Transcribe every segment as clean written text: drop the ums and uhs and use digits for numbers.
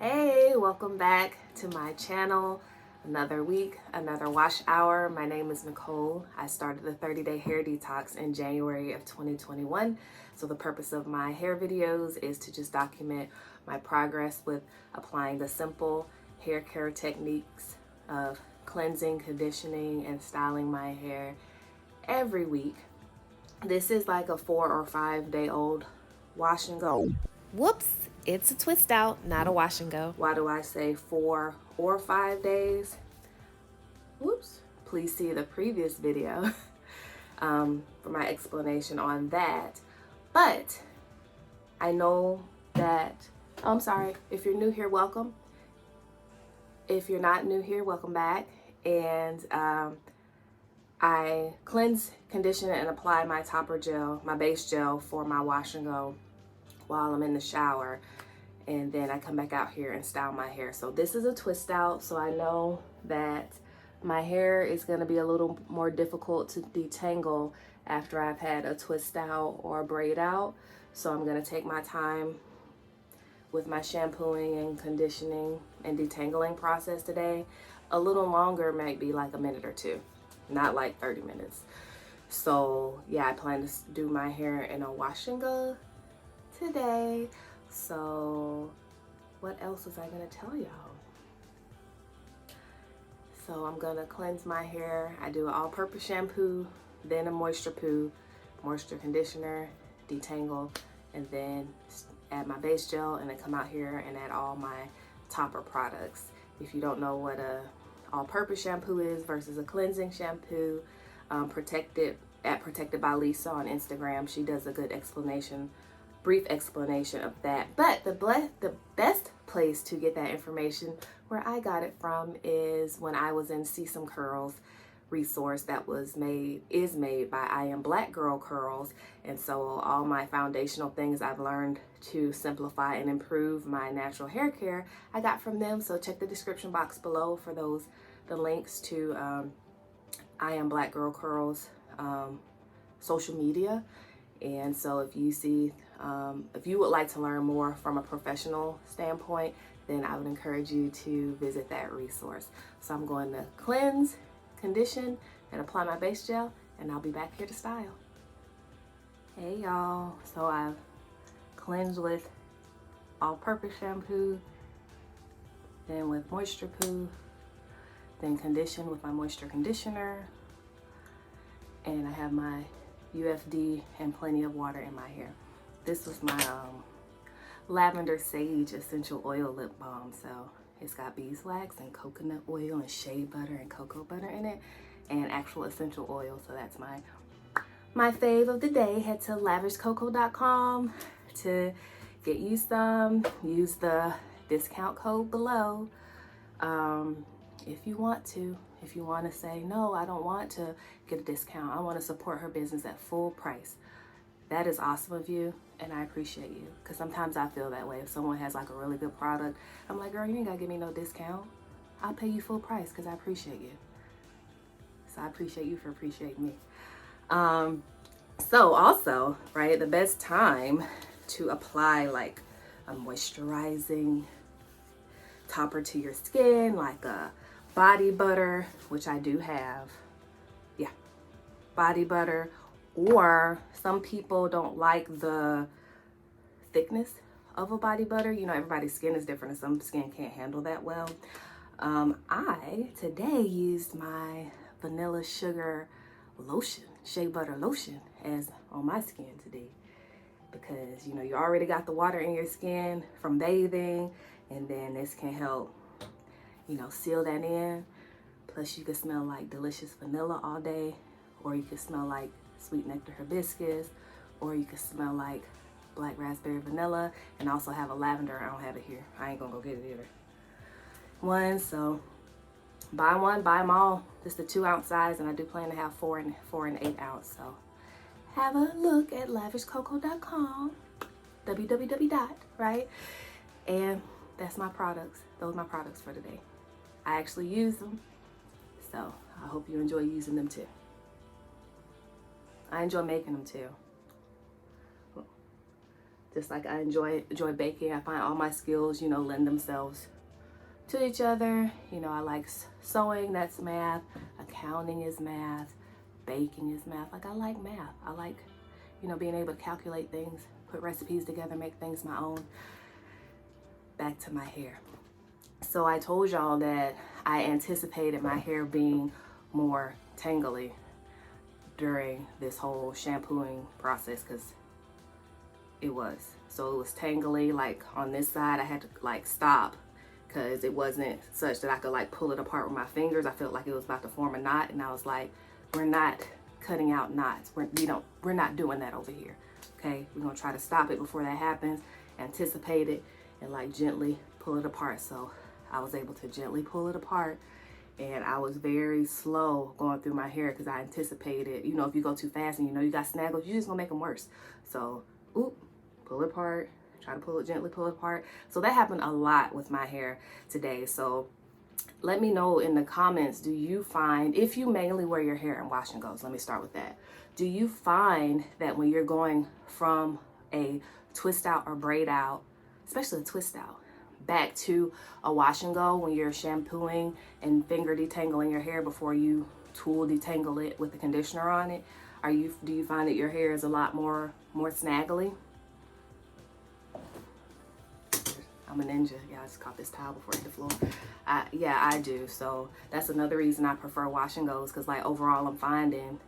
Hey, welcome back to my channel. Another week, another wash hour. My name is Nicole. I started the 30-day hair detox in January of 2021. So the purpose of my hair videos is to just document my progress with applying the simple hair care techniques of cleansing, conditioning, and styling my hair every week. This is like a 4 or 5 day old wash and go. Whoops, it's a twist out, not a wash and go. Why do I say 4 or 5 days? Whoops. Please see the previous video for my explanation on that. But I know that, I'm sorry, if you're new here, welcome. If you're not new here, welcome back. And I cleanse, condition, and apply my topper gel, my base gel for my wash and go while I'm in the shower, and then I come back out here and style my hair. So this is a twist out, so I know that my hair is going to be a little more difficult to detangle after I've had a twist out or a braid out. So I'm going to take my time with my shampooing and conditioning and detangling process today. A little longer, might be like a minute or two, not like 30 minutes. So yeah, I plan to do my hair in a wash and go today. So what else was I gonna tell y'all? So I'm gonna cleanse my hair. I do an all-purpose shampoo, then a moisture conditioner, detangle, and then add my base gel, and then come out here and add all my topper products. If you don't know what a all-purpose shampoo is versus a cleansing shampoo, Protected by Lisa on Instagram. She does a good brief explanation of that. But the best place to get that information, where I got it from, is when I was in See Some Curls resource that is made by I Am Black Girl Curls. And so all my foundational things I've learned to simplify and improve my natural hair care, I got from them. So check the description box below for the links to I Am Black Girl Curls social media. And so if you would like to learn more from a professional standpoint, then I would encourage you to visit that resource. So I'm going to cleanse, condition, and apply my base gel, and I'll be back here to style. Hey y'all, so I've cleansed with all-purpose shampoo, then with moisture poo, then conditioned with my moisture conditioner, and I have my UFD and plenty of water in my hair. This was my lavender sage essential oil lip balm. So it's got beeswax and coconut oil and shea butter and cocoa butter in it, and actual essential oil. So that's my fave of the day. Head to lavishcoco.com to get you some. Use the discount code below if you want to. If you want to say, no, I don't want to get a discount, I want to support her business at full price, that is awesome of you, and I appreciate you. Because sometimes I feel that way. If someone has like a really good product, I'm like, girl, you ain't gotta give me no discount. I'll pay you full price because I appreciate you. So I appreciate you for appreciating me. So also, right, the best time to apply like a moisturizing topper to your skin, like a body butter, which I do have. Yeah, body butter. Or some people don't like the thickness of a body butter. You know, everybody's skin is different and some skin can't handle that well. I today used my vanilla sugar lotion, shea butter lotion, as on my skin today, because you know you already got the water in your skin from bathing, and then this can help, you know, seal that in. Plus you can smell like delicious vanilla all day, or you can smell like sweet nectar hibiscus, or you can smell like black raspberry vanilla, and also have a lavender. I don't have it here. I ain't gonna go get it either. So buy one, buy them all. This is the 2-ounce size, and I do plan to have 4 and 8 ounce. So have a look at lavishcoco.com, www. right? And that's my products. Those are my products for today. I actually use them, so I hope you enjoy using them too. I enjoy making them too. Just like I enjoy baking, I find all my skills, you know, lend themselves to each other. You know, I like sewing, that's math. Accounting is math. Baking is math. Like, I like math. I like, you know, being able to calculate things, put recipes together, make things my own. Back to my hair. So I told y'all that I anticipated my hair being more tangly during this whole shampooing process, because it was. So it was tangly, like on this side I had to like stop because it wasn't such that I could like pull it apart with my fingers. I felt like it was about to form a knot, and I was like, we're not cutting out knots. We're not doing that over here. Okay, we're gonna try to stop it before that happens, anticipate it, and like gently pull it apart. So I was able to gently pull it apart, and I was very slow going through my hair because I anticipated, you know, if you go too fast and you know you got snaggles, you're just gonna make them worse. So, oop, pull it apart, try to pull it gently, pull it apart. So that happened a lot with my hair today. So let me know in the comments, do you find, if you mainly wear your hair in wash and goes, let me start with that. Do you find that when you're going from a twist out or braid out, especially a twist out, back to a wash and go, when you're shampooing and finger detangling your hair before you tool detangle it with the conditioner on it, do you find that your hair is a lot more snaggly? I'm a ninja. Yeah, I just caught this towel before it hit the floor. Yeah, I do. So that's another reason I prefer wash and goes, because like overall I'm finding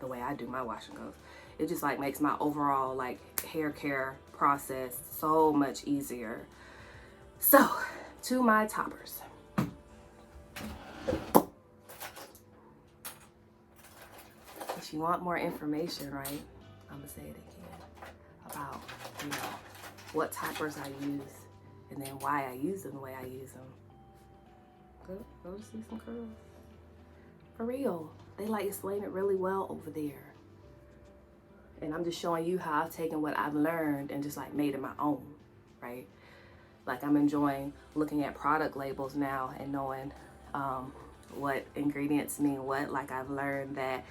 the way I do my wash and goes, it just like makes my overall like hair care process so much easier. So to my toppers. If you want more information, right, I'm gonna say it again about, you know, what toppers I use and then why I use them the way I use them. Go to see some curls. For real, they like explain it really well over there. And I'm just showing you how I've taken what I've learned and just like made it my own, right? Like I'm enjoying looking at product labels now and knowing what ingredients mean what. Like I've learned that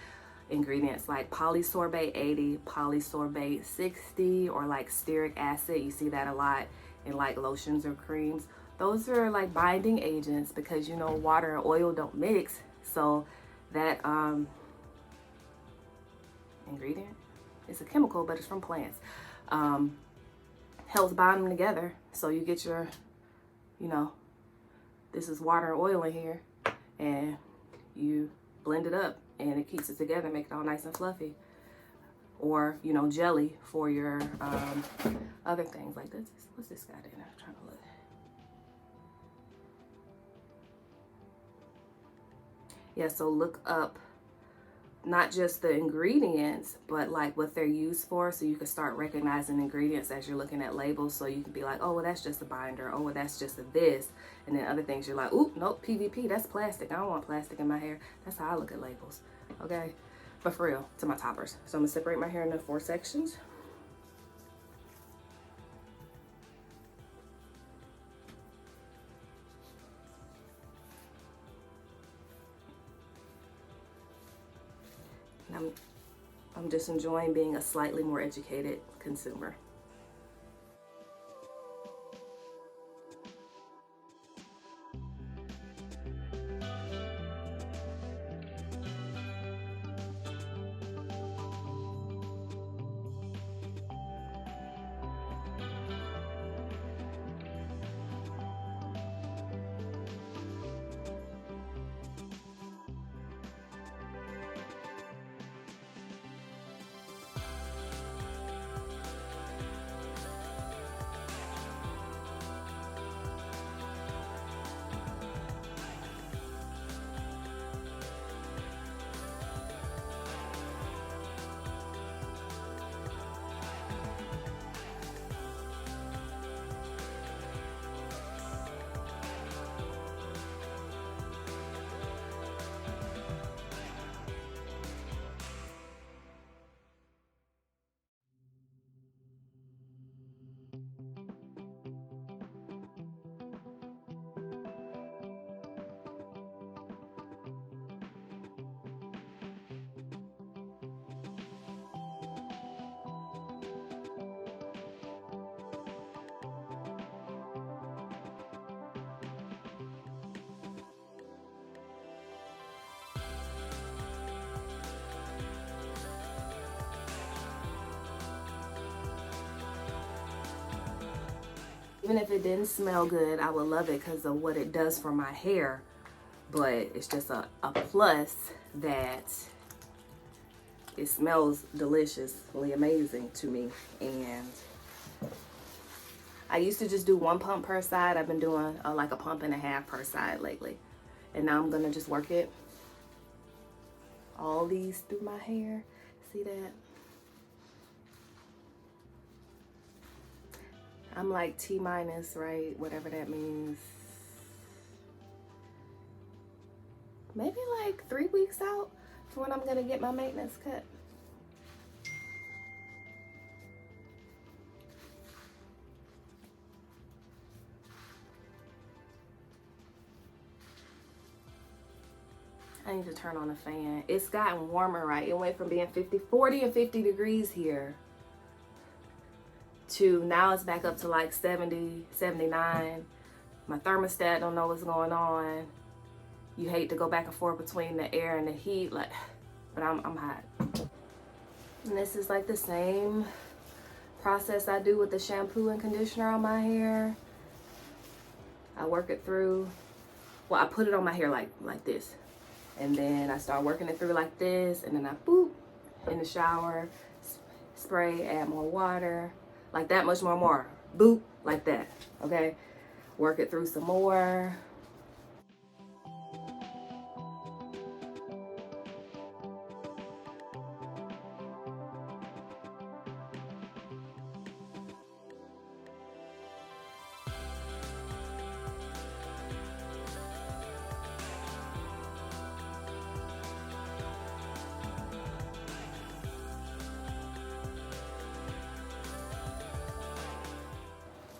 ingredients like polysorbate 80, polysorbate 60, or like stearic acid, you see that a lot in like lotions or creams. Those are like binding agents because, you know, water and oil don't mix. So that ingredient, it's a chemical, but it's from plants, helps bind them together. So you get your, you know, this is water and oil in here, and you blend it up and it keeps it together, make it all nice and fluffy. Or, you know, jelly for your other things like this. What's this got in? I'm trying to look. Yeah, so look up not just the ingredients, but like what they're used for, so you can start recognizing ingredients as you're looking at labels. So you can be like, oh, well, that's just a binder. Oh, well, that's just a this. And then other things you're like, oop, nope, PVP, that's plastic. I don't want plastic in my hair. That's how I look at labels, okay? But for real, to my toppers. So I'm gonna separate my hair into 4 sections. And I'm just enjoying being a slightly more educated consumer. Even if it didn't smell good, I would love it because of what it does for my hair. But it's just a plus that it smells deliciously amazing to me. And I used to just do 1 pump per side. I've been doing like a 1.5 pumps per side lately. And now I'm gonna just work it all these through my hair. See that? I'm like T minus, right? Whatever that means. Maybe like 3 weeks out for when I'm gonna get my maintenance cut. I need to turn on the fan. It's gotten warmer, right? It went from being 40 and 50 degrees here to now it's back up to like 70, 79. My thermostat don't know what's going on. You hate to go back and forth between the air and the heat, like, but I'm hot. And this is like the same process I do with the shampoo and conditioner on my hair. I work it through. Well, I put it on my hair like this. And then I start working it through like this, and then I boop in the shower, spray, add more water, like that much more, boop, like that, okay? Work it through some more.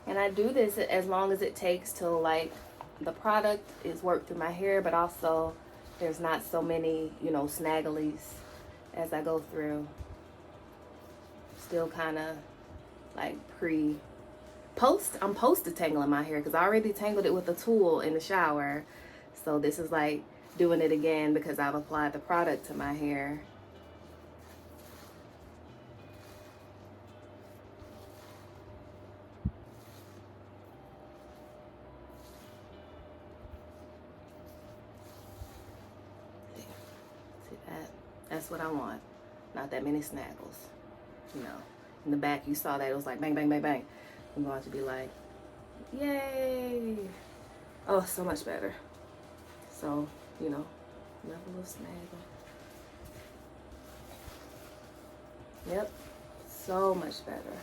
And I do this as long as it takes till like the product is worked through my hair, but also there's not so many, you know, snagglies as I go through. Still kind of like I'm post detangling my hair because I already tangled it with a tool in the shower. So this is like doing it again because I've applied the product to my hair. That's what I want. Not that many snaggles. You know, in the back you saw that it was like bang, bang, bang, bang. I'm going to be like, yay. Oh, so much better. So, you know, level of snaggle. Yep, so much better.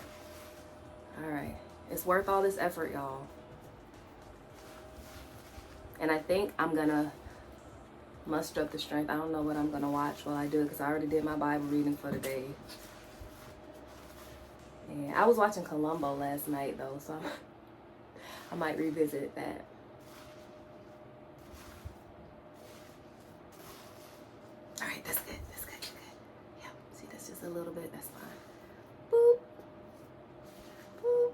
All right, it's worth all this effort, y'all. And I think I'm gonna muster up the strength. I don't know what I'm gonna watch while I do it because I already did my Bible reading for the day. And I was watching Columbo last night though, so I might revisit that. All right, that's good. That's good. That's good. Yeah. See, that's just a little bit. That's fine. Boop. Boop.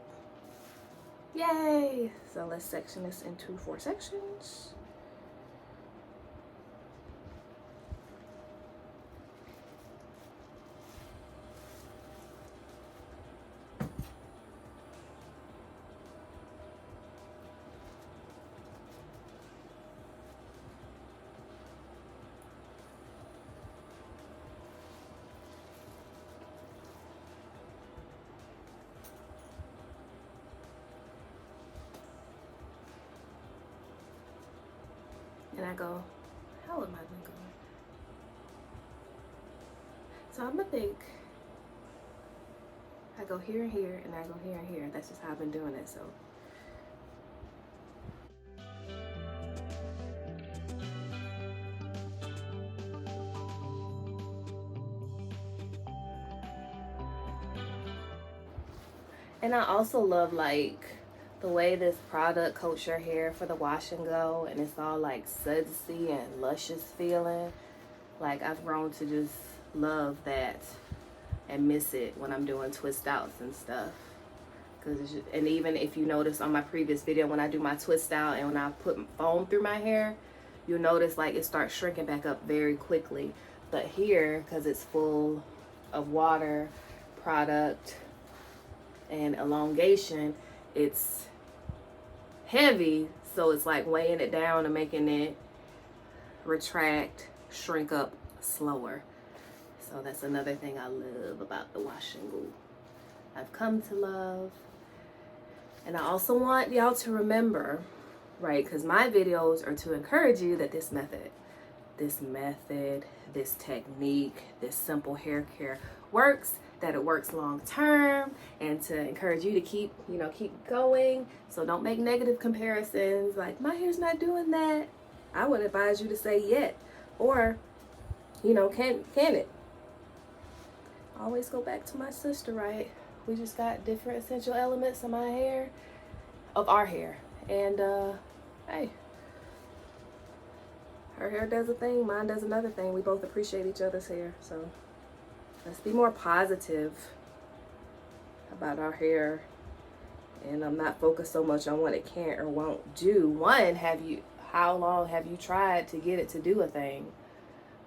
Yay! So let's section this into 4 sections. And I go, how am I gonna go? So I'm gonna think, I go here and here, and I go here and here. That's just how I've been doing it, so. And I also love like the way this product coats your hair for the wash and go, and it's all like sudsy and luscious feeling. Like I've grown to just love that and miss it when I'm doing twist outs and stuff. And even if you notice on my previous video, when I do my twist out and when I put foam through my hair, you'll notice like it starts shrinking back up very quickly. But here, because it's full of water, product, and elongation, it's heavy, so it's like weighing it down and making it retract, shrink up slower. So that's another thing I love about the wash and go. I've come to love. And I also want y'all to remember, right, because my videos are to encourage you that this method, this technique, this simple hair care works, that it works long term, and to encourage you to keep going. So don't make negative comparisons like, my hair's not doing that. I would advise you to say yet, or can it? Always go back to my sister, right? We just got different essential elements of our hair, and hey, her hair does a thing, mine does another thing. We both appreciate each other's hair, so let's be more positive about our hair, and I'm not focused so much on what it can't or won't do. One, how long have you tried to get it to do a thing?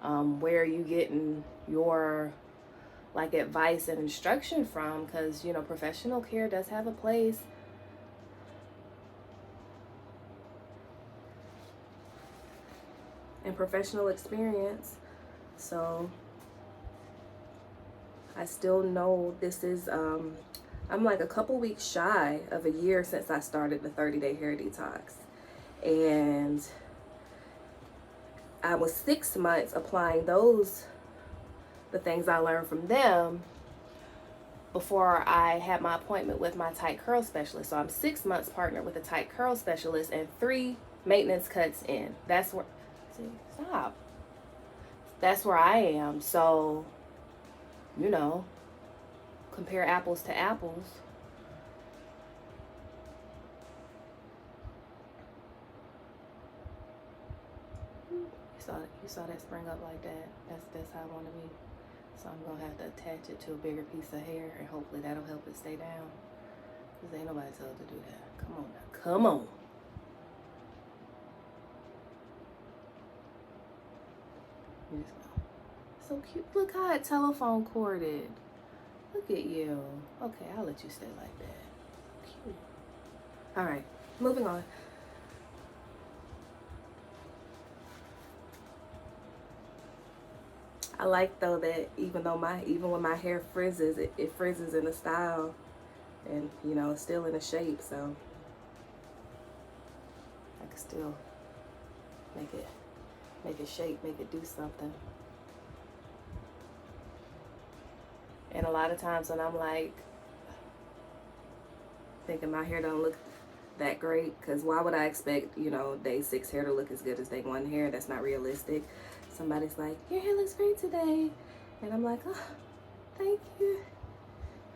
Where are you getting your advice and instruction from? Because professional care does have a place. And professional experience. So I still know this is I'm like a couple weeks shy of a year since I started the 30-day hair detox, and I was 6 months applying the things I learned from them before I had my appointment with my tight curl specialist. So I'm 6 months partnered with a tight curl specialist and 3 maintenance cuts in. That's where That's where I am. So, compare apples to apples. You saw that spring up like that. That's how I want to be. So I'm gonna have to attach it to a bigger piece of hair, and hopefully that'll help it stay down. Cause ain't nobody told to do that. Come on now, come on. So cute. Look how it telephone corded. Look at you. Okay, I'll let you stay like that. Cute. All right, moving on. I like though that even when my hair frizzes, it frizzes in a style, and it's still in a shape, so I can still make it shape, make it do something. And a lot of times when I'm like thinking my hair don't look that great, because why would I expect day 6 hair to look as good as day 1 hair? That's not realistic. Somebody's like, your hair looks great today, and I'm like, oh, thank you.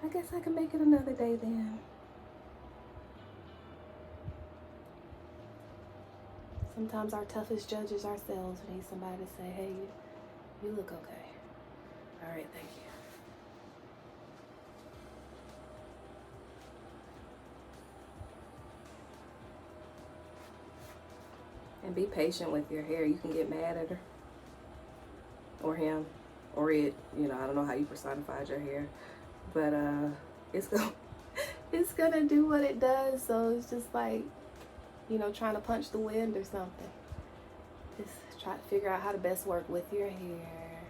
I guess I can make it another day then. Sometimes our toughest judges ourselves. We need somebody to say, hey, you look okay. All right, thank you. And be patient with your hair. You can get mad at her or him or it. I don't know how you personified your hair, but it's gonna do what it does. So it's just like, trying to punch the wind or something. Just try to figure out how to best work with your hair.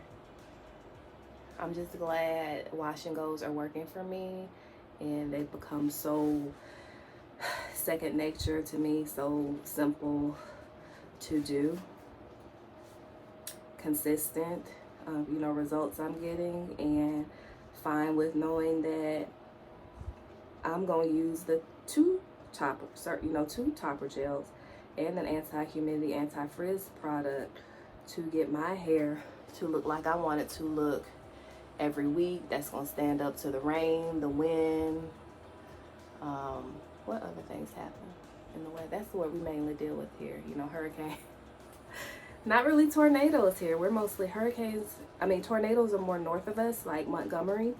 I'm just glad wash and goes are working for me, and they've become so second nature to me, so simple to do, consistent, results I'm getting, and fine with knowing that I'm going to use the two topper gels and an anti-humidity, anti-frizz product to get my hair to look like I want it to look every week. That's going to stand up to the rain, the wind. What other things happen in the way? That's what we mainly deal with here. Hurricane. Not really tornadoes here. We're mostly hurricanes. Tornadoes are more north of us, like Montgomery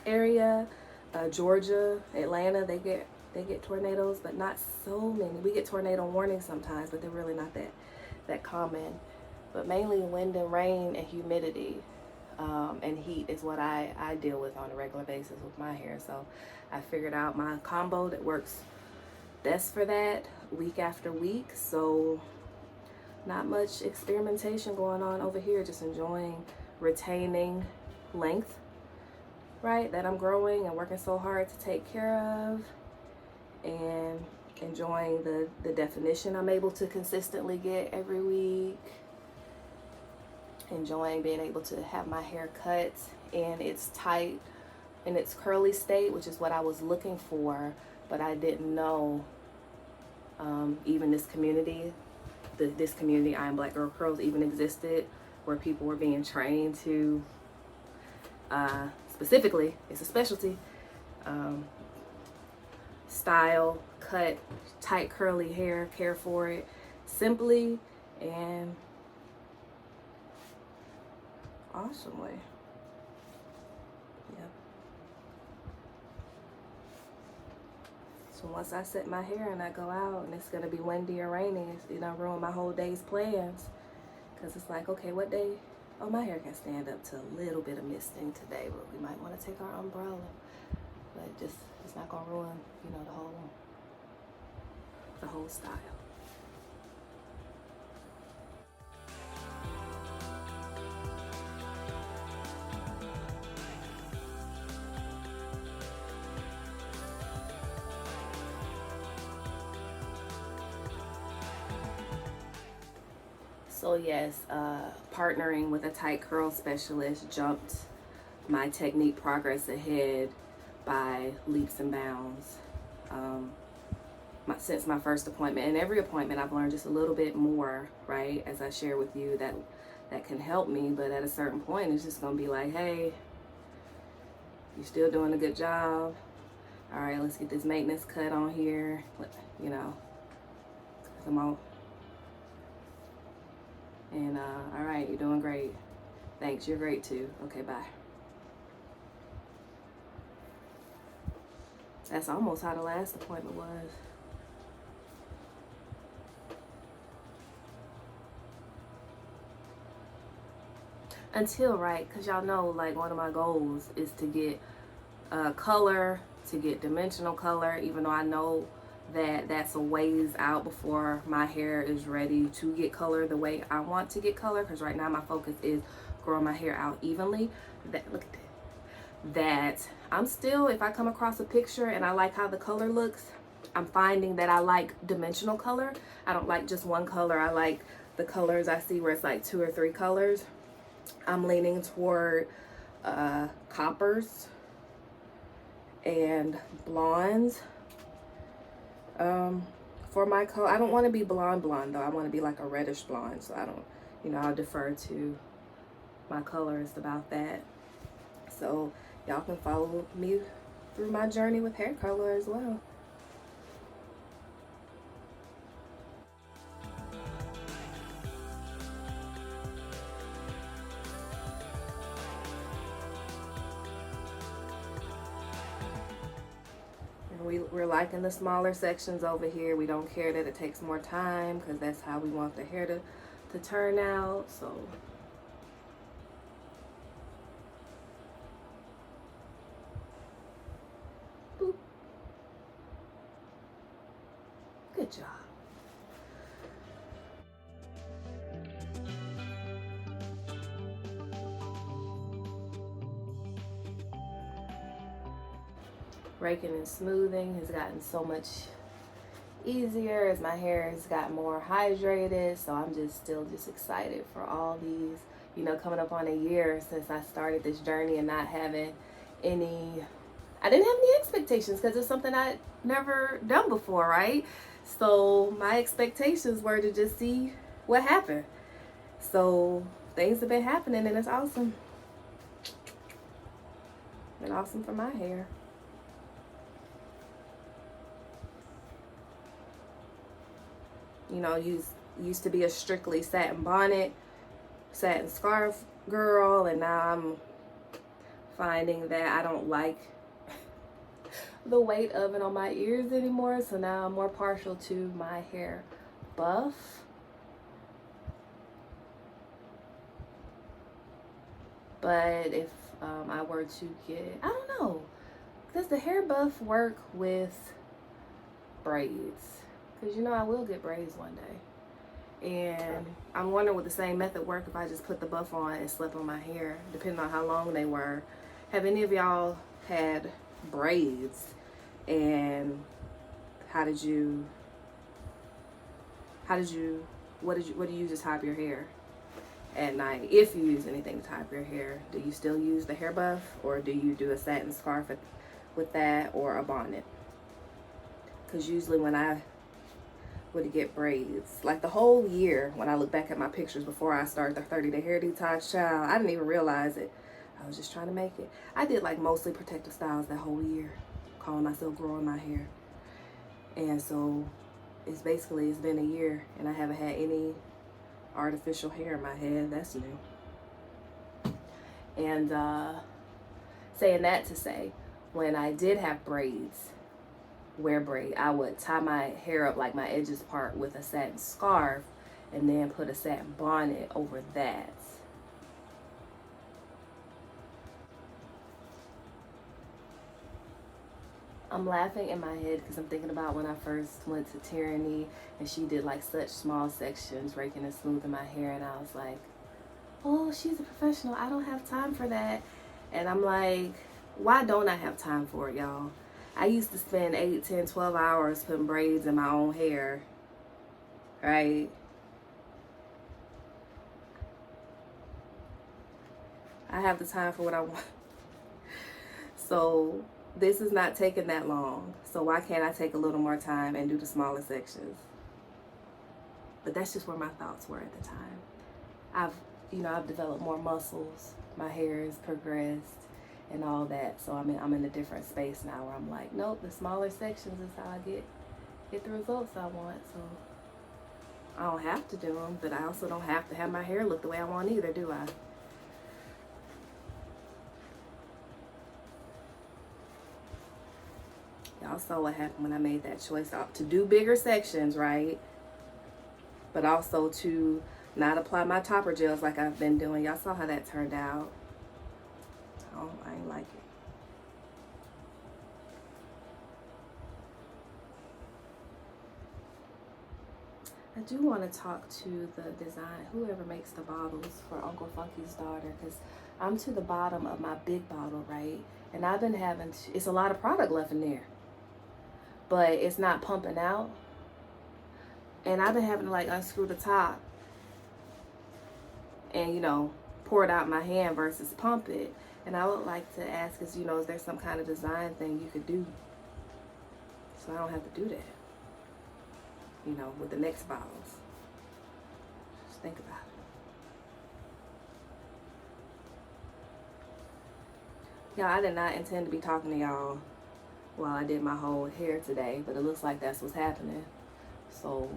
area, Georgia, Atlanta. They get tornadoes, but not so many. We get tornado warnings sometimes, but they're really not that common. But mainly wind and rain and humidity and heat is what I deal with on a regular basis with my hair. So I figured out my combo that works best for that week after week. So not much experimentation going on over here, just enjoying retaining length, right, that I'm growing and working so hard to take care of, and enjoying the definition I'm able to consistently get every week, enjoying being able to have my hair cut in its tight, in its curly state, which is what I was looking for, but I didn't know even this community, this community, I Am Black Girl Curls, even existed, where people were being trained to, specifically, it's a specialty, style, cut, tight curly hair, care for it simply and awesome way. Yep. So once I set my hair and I go out and it's gonna be windy or rainy, it don't ruin my whole day's plans. Cause it's like, okay, what day? Oh, my hair can stand up to a little bit of misting today, but we might want to take our umbrella. But just, it's not gonna ruin, you know, the whole style. So yes, partnering with a tight curl specialist jumped my technique progress ahead by leaps and bounds. Since my first appointment, and every appointment I've learned just a little bit more, right, as I share with you, that can help me. But at a certain point, it's just gonna be like, hey, you're still doing a good job. All right, let's get this maintenance cut on here, you know, come on. And all right, you're doing great. Thanks, you're great too. Okay, bye. That's almost how the last appointment was. Until, right, because y'all know, like, one of my goals is to get color, to get dimensional color, even though I know that that's a ways out before my hair is ready to get color the way I want to get color, because right now my focus is growing my hair out evenly. Look at that I'm still, if I come across a picture and I like how the color looks, I'm finding that I like dimensional color. I don't like just one color. I like the colors I see where it's like 2 or 3 colors. I'm leaning toward coppers and blondes. For my color, I don't want to be blonde though. I want to be like a reddish blonde. So I don't, you know, I'll defer to my colorist about that. So y'all can follow me through my journey with hair color as well. We're liking the smaller sections over here. We don't care that it takes more time because that's how we want the hair to turn out. So boop. Good job. Raking and smoothing has gotten so much easier as my hair has got more hydrated. So I'm still excited for all these, you know, coming up on a year since I started this journey and not having I didn't have any expectations because it's something I'd never done before, right? So my expectations were to just see what happened. So things have been happening and it's awesome. Been awesome for my hair. You know, used to be a strictly satin bonnet, satin scarf girl, and now I'm finding that I don't like the weight of it on my ears anymore. So now I'm more partial to my hair buff. But if I were to get, I don't know, does the hair buff work with braids, because you know I will get braids one day. And I'm wondering would the same method work if I just put the buff on and slept on my hair, depending on how long they were. Have any of y'all had braids, and what do you use to tie up your hair at night? If you use anything to tie up your hair, do you still use the hair buff, or do you do a satin scarf with that, or a bonnet? Because usually when I would get braids, like the whole year, when I look back at my pictures before I started the 30-day hair detox, child, I didn't even realize it. I was just trying to make it. I did like mostly protective styles that whole year, calling myself growing my hair. And so it's been a year and I haven't had any artificial hair in my head. That's new. And saying that to say, when I did have braids, I would tie my hair up, like my edges part, with a satin scarf, and then put a satin bonnet over that. I'm laughing in my head because I'm thinking about when I first went to Tieraney and she did like such small sections, raking and smoothing my hair, and I was like, oh, she's a professional, I don't have time for that. And I'm like, why don't I have time for it, y'all? I used to spend 8, 10, 12 hours putting braids in my own hair, right? I have the time for what I want. So this is not taking that long. So why can't I take a little more time and do the smaller sections? But that's just where my thoughts were at the time. I've developed more muscles. My hair has progressed and all that. So I'm in a different space now where I'm like, nope, the smaller sections is how I get the results I want. So I don't have to do them, but I also don't have to have my hair look the way I want either, do I? Y'all saw what happened when I made that choice to do bigger sections, right? But also to not apply my topper gels like I've been doing. Y'all saw how that turned out. Oh, I ain't like it. I do want to talk to the design, whoever makes the bottles for Uncle Funky's daughter, because I'm to the bottom of my big bottle, right? And I've been it's a lot of product left in there, but it's not pumping out. And I've been having to like unscrew the top and, pour it out my hand versus pump it. And I would like to ask is there some kind of design thing you could do so I don't have to do that, with the next bottles. Just think about it. Y'all, I did not intend to be talking to y'all while I did my whole hair today, but it looks like that's what's happening. So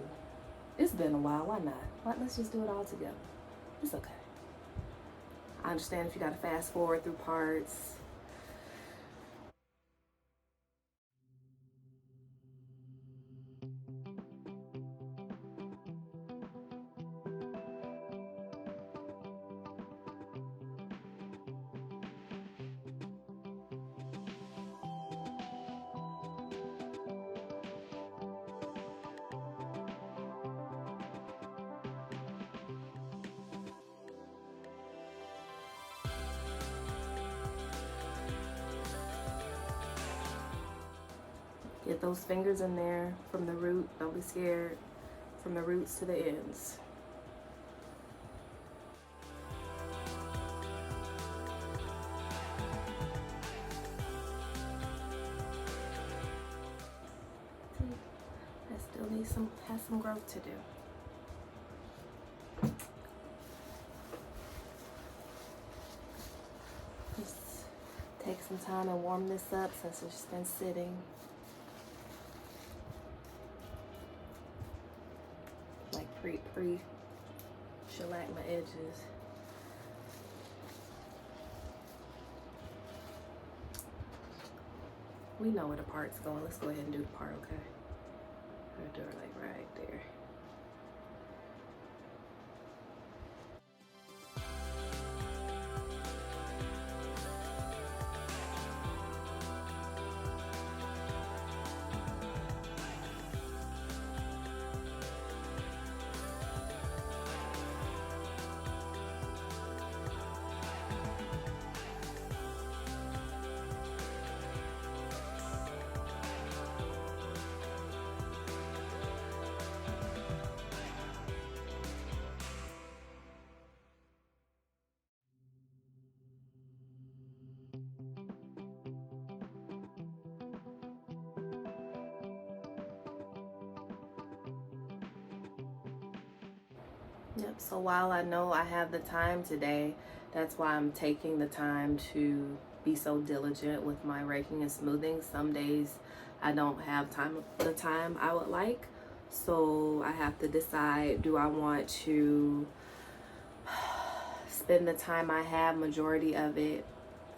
it's been a while. Why not? Let's just do it all together. It's okay. I understand if you gotta fast forward through parts. Get those fingers in there from the root. Don't be scared. From the roots to the ends. I still need has some growth to do. Just take some time and warm this up since it's been sitting. Like pre shellac my edges. We know where the part's going. Let's go ahead and do the part, okay? I'm gonna do it like right there. Yep, so while I know I have the time today, that's why I'm taking the time to be so diligent with my raking and smoothing. Some days I don't have the time I would like. So I have to decide, do I want to spend the time I have, majority of it,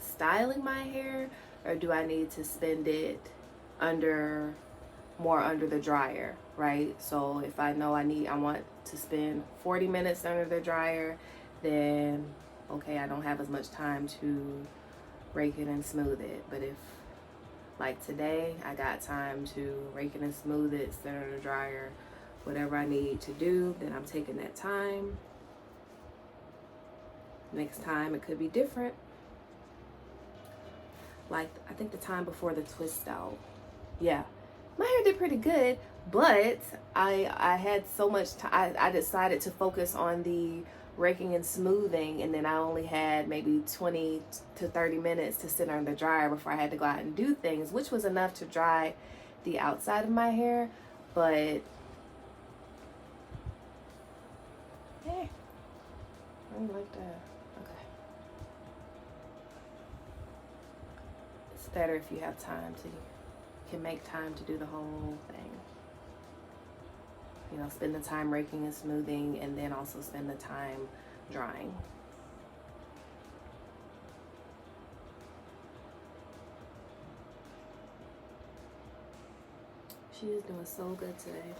styling my hair, or do I need to spend it under the dryer, right? So if I know I want to spend 40 minutes under the dryer, then okay, I don't have as much time to rake it and smooth it. But if, like today, I got time to rake it and smooth it, sit under the dryer, whatever I need to do, then I'm taking that time. Next time it could be different. Like, I think the time before the twist out, yeah, my hair did pretty good, but I had so much time. I decided to focus on the raking and smoothing, and then I only had maybe 20 to 30 minutes to sit under the dryer before I had to go out and do things, which was enough to dry the outside of my hair. But hey, I don't like that. Okay, it's better if you have time to, can make time to do the whole thing. You know, spend the time raking and smoothing, and then also spend the time drying. She is doing so good today.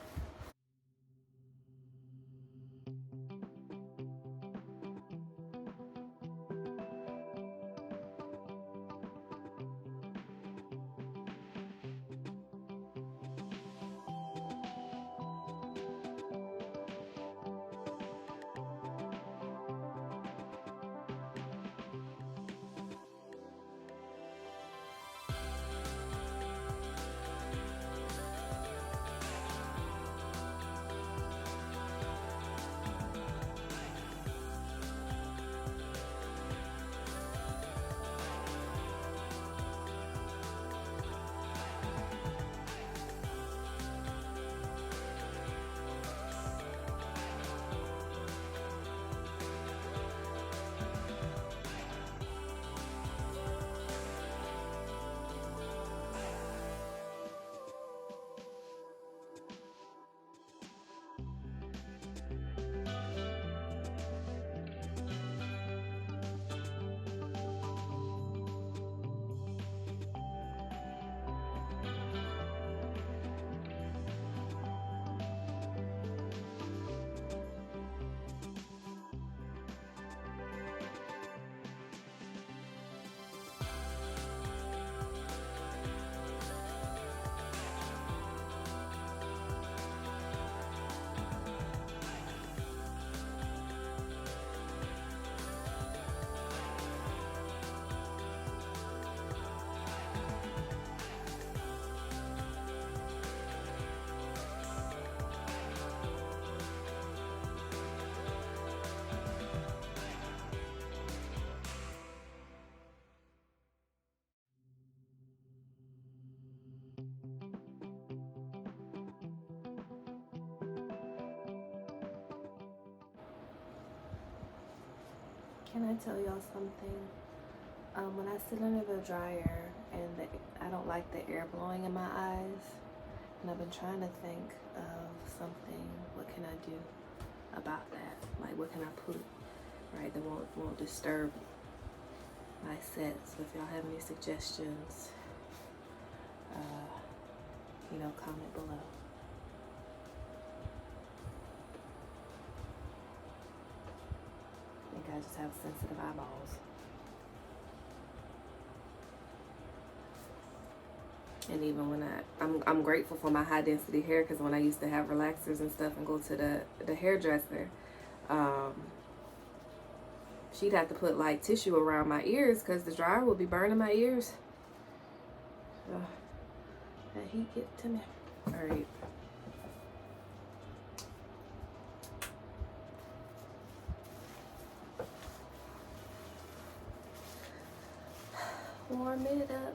Can I tell y'all something? When I sit under the dryer and I don't like the air blowing in my eyes, and I've been trying to think of something. What can I do about that? Like, what can I put, right, that won't disturb my set? So if y'all have any suggestions, you know, comment below. I think I just have sensitive eyeballs. And even when I'm grateful for my high density hair, because when I used to have relaxers and stuff and go to the hairdresser, she'd have to put like tissue around my ears because the dryer would be burning my ears. That heat get to me. All right. Warm it up.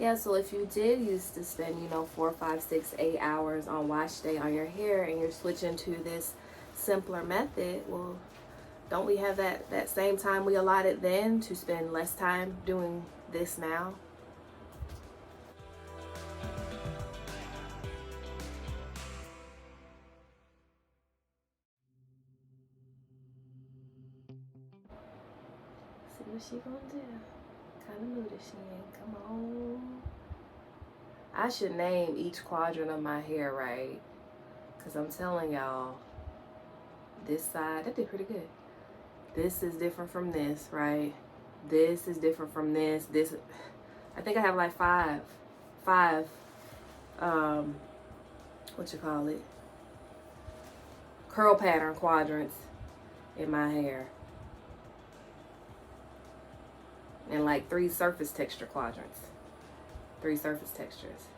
Yeah, so if you did used to spend, 4, 5, 6, 8 hours on wash day on your hair and you're switching to this simpler method, well, don't we have that same time we allotted then to spend less time doing this now? See what she gonna do. Kind of moody she ain't. Come on. I should name each quadrant of my hair right, because I'm telling y'all, this side, that did pretty good. This is different from this, right? This is different from this. This, I think I have like five, what you call it? Curl pattern quadrants in my hair. And like 3 surface texture quadrants. 3 surface textures.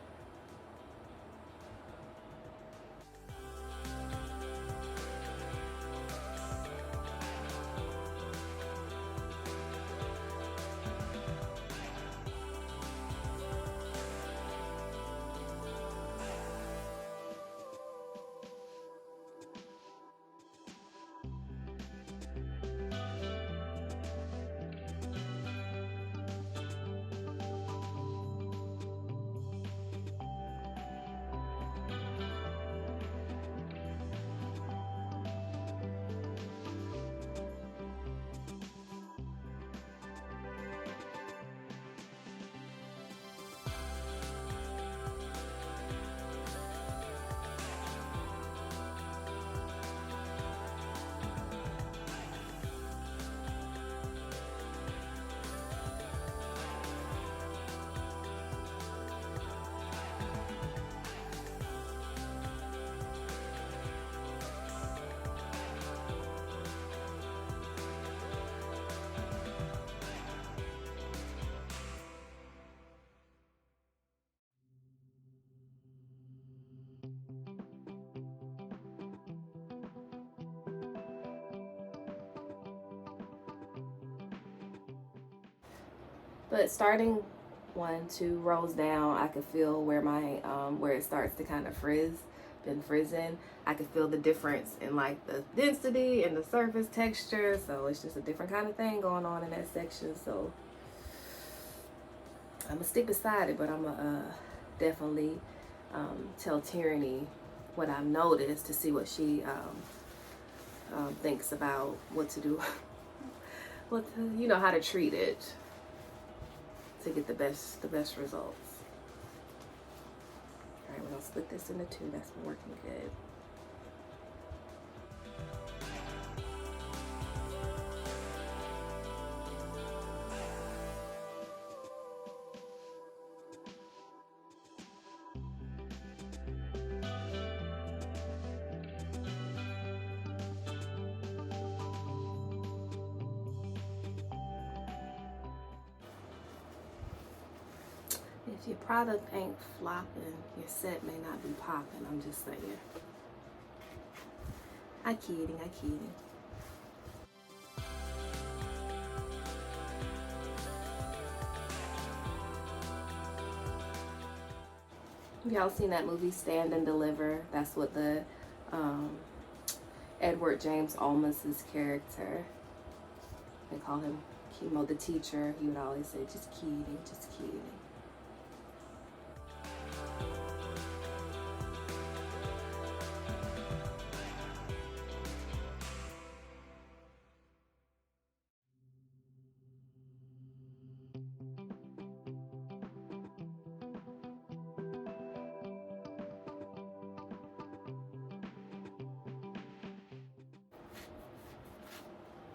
But starting 1, 2 rows down, I could feel where my where it starts to kind of been frizzing. I could feel the difference in like the density and the surface texture. So it's just a different kind of thing going on in that section. So I'm gonna stick beside it, but I'm gonna definitely tell Tieraney what I've noticed to see what she thinks about what to do, how to treat it to get the best results. All right, we're gonna split this into 2. That's been working good. If your product ain't flopping, your set may not be popping. I'm just saying. I kidding. Y'all seen that movie Stand and Deliver? That's what the Edward James Olmos's character, they call him Chemo the teacher. He would always say, just kidding.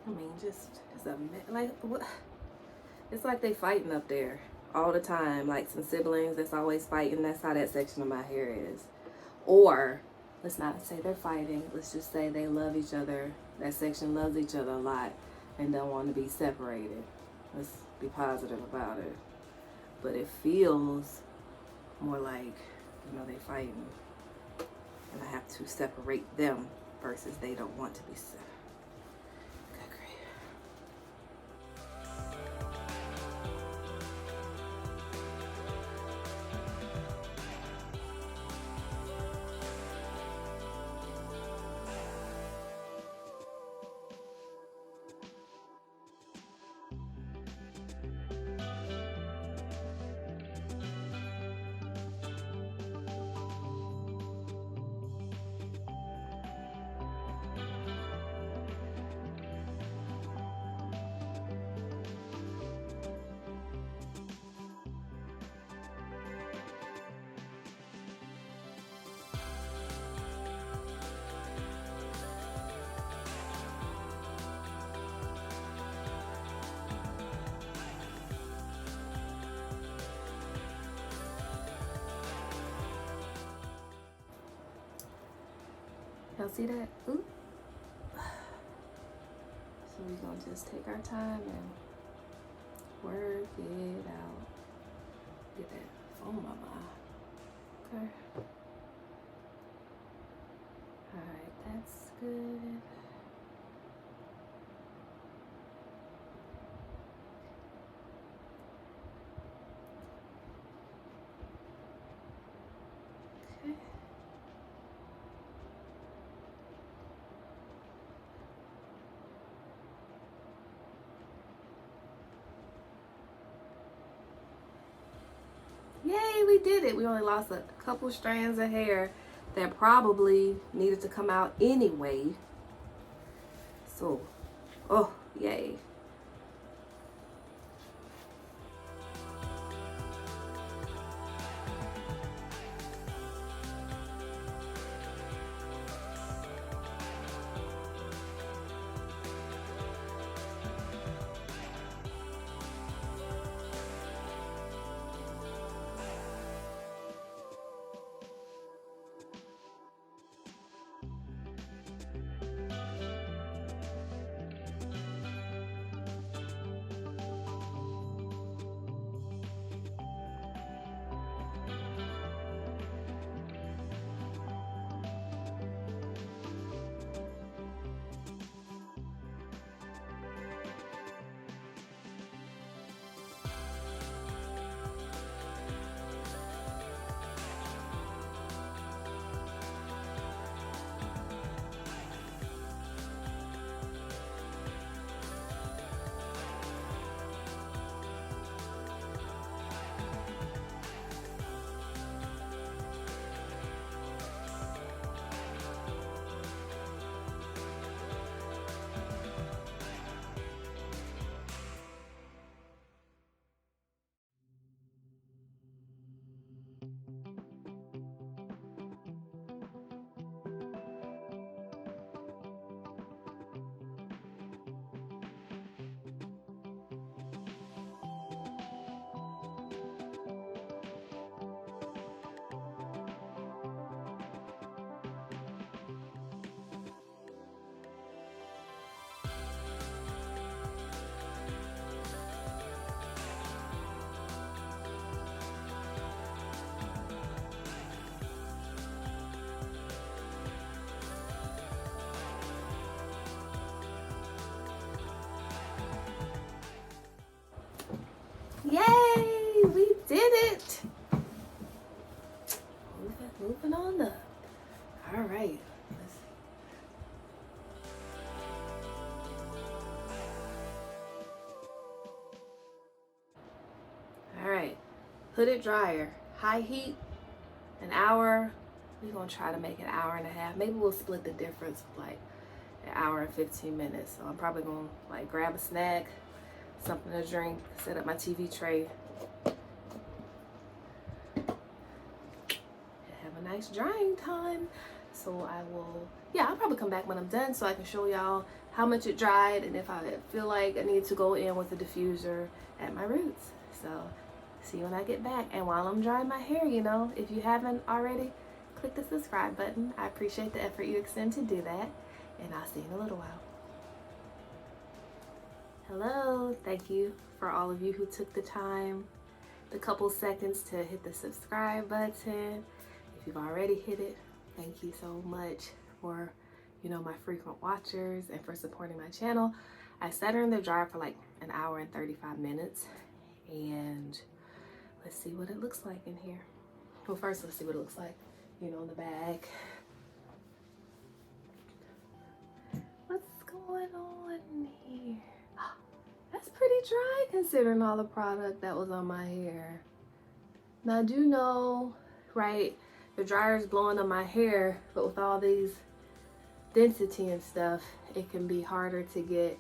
I mean, it's like they fighting up there all the time. Like some siblings that's always fighting. That's how that section of my hair is. Or let's not say they're fighting. Let's just say they love each other. That section loves each other a lot and don't want to be separated. Let's be positive about it. But it feels more like, they fighting. And I have to separate them versus they don't want to be separated. Y'all see that? Ooh. So we're gonna just take our time and work it out. Get that foam on my eye. Okay. Alright, that's good. Okay. Yay, we did it. We only lost a couple strands of hair that probably needed to come out anyway. So, oh, yay. Yay, we did it. Moving on up. All right. All right, hooded dryer, high heat, an hour. We're gonna try to make it an hour and a half. Maybe we'll split the difference with like an hour and 15 minutes. So I'm probably gonna like grab a snack, something to drink, set up my TV tray, and have a nice drying time. So I will, yeah, I'll probably come back when I'm done so I can show y'all how much it dried and if I feel like I need to go in with a diffuser at my roots. So see you when I get back. And while I'm drying my hair, you know, if you haven't already, click the subscribe button. I appreciate the effort you extend to do that. And I'll see you in a little while. Hello, thank you for all of you who took the time, the couple seconds to hit the subscribe button. If you've already hit it, thank you so much for, you know, my frequent watchers and for supporting my channel. I set her in the dryer for like an hour and 35 minutes. And let's see what it looks like in here. Well, first let's see what it looks like, you know, in the bag. What's going on here? That's pretty dry considering all the product that was on my hair. Now I do know, right, the dryer's blowing on my hair, but with all these density and stuff, it can be harder to get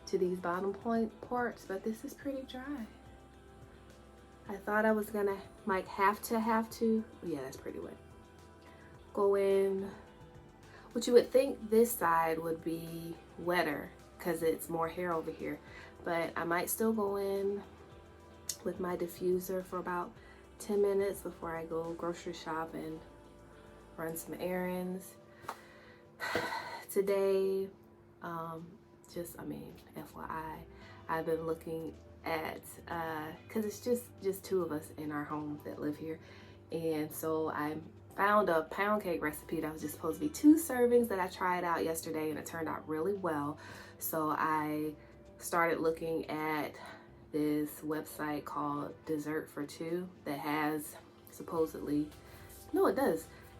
to these bottom point parts, but this is pretty dry. I thought I was gonna like have to, but yeah, that's pretty wet. Go in, what you would think this side would be wetter because it's more hair over here, but I might still go in with my diffuser for about 10 minutes before I go grocery shop and run some errands. today. FYI, I've been looking at, cause it's just two of us in our home that live here. And so I found a pound cake recipe that was just supposed to be 2 servings that I tried out yesterday, and it turned out really well. So I started looking at this website called Dessert4 that has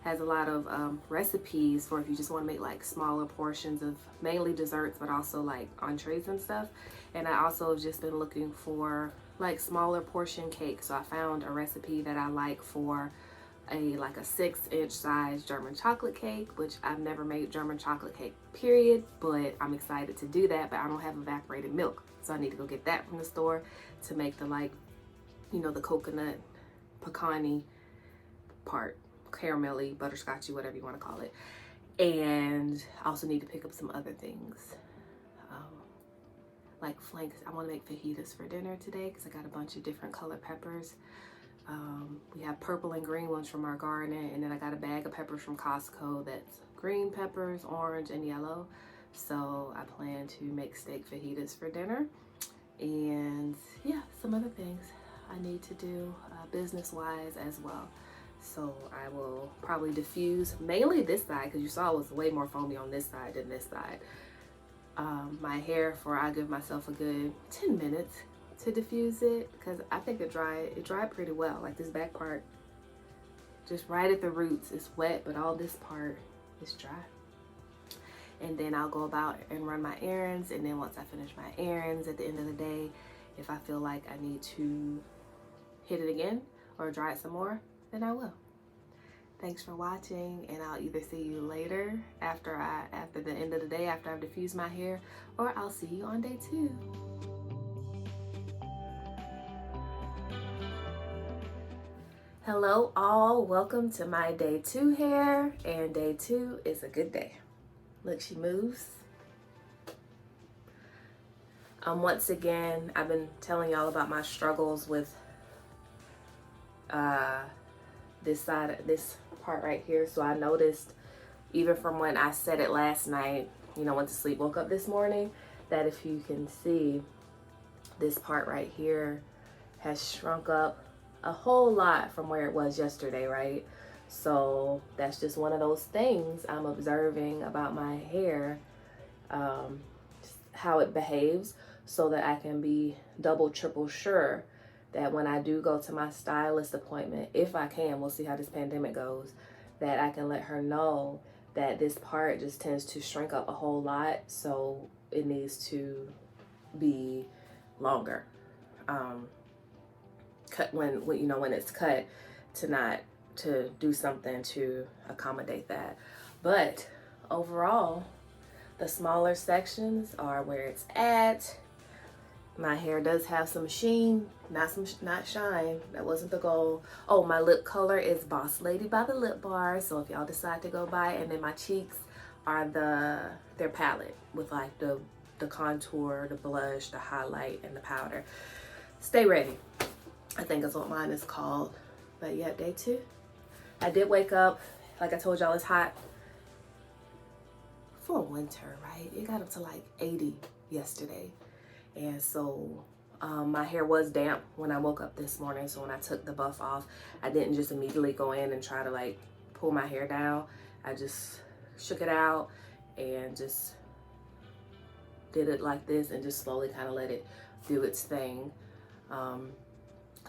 has a lot of recipes for if you just want to make like smaller portions of mainly desserts, but also like entrees and stuff. And I also have just been looking for like smaller portion cakes. So I found a recipe that I like for a 6-inch size German chocolate cake, which I've never made German chocolate cake period, but I'm excited to do that. But I don't have evaporated milk, so I need to go get that from the store to make the the coconut pecan-y part, caramelly, butterscotchy, whatever you want to call it. And I also need to pick up some other things, like flanks. I want to make fajitas for dinner today because I got a bunch of different color peppers. We have purple and green ones from our garden, and then I got a bag of peppers from Costco that's green peppers, orange, and yellow. So I plan to make steak fajitas for dinner, and yeah, some other things I need to do business-wise as well. So I will probably diffuse mainly this side, because you saw it was way more foamy on this side than this side. My hair, I give myself a good 10 minutes to diffuse it, because I think it dried pretty well. Like this back part, just right at the roots, is wet, but all this part is dry. And then I'll go about and run my errands, and then once I finish my errands at the end of the day, if I feel like I need to hit it again or dry it some more, then I will. Thanks for watching, and I'll either see you later after the end of the day, after I've diffused my hair, or I'll see you on day 2. Hello all, welcome to my day 2 hair, and day 2 is a good day. Look, she moves. Once again, I've been telling y'all about my struggles with this part right here. So I noticed, even from when I said it last night, went to sleep, woke up this morning, that if you can see, this part right here has shrunk up a whole lot from where it was yesterday, right? So that's just one of those things I'm observing about my hair, how it behaves, so that I can be double, triple sure that when I do go to my stylist appointment, if I can, we'll see how this pandemic goes, that I can let her know that this part just tends to shrink up a whole lot, so it needs to be longer. Cut when it's cut, to do something to accommodate that. But overall, the smaller sections are where it's at. My hair does have some sheen, not shine. That wasn't the goal. Oh, my lip color is Boss Lady by the Lip Bar. So if y'all decide to go buy, and then my cheeks are their palette with like the contour, the blush, the highlight, and the powder. Stay ready, I think is what mine is called. But yeah, day 2. I did wake up, like I told y'all, it's hot for winter, right? It got up to like 80 yesterday. And so my hair was damp when I woke up this morning. So when I took the buff off, I didn't just immediately go in and try to like pull my hair down. I just shook it out and just did it like this, and just slowly kind of let it do its thing. So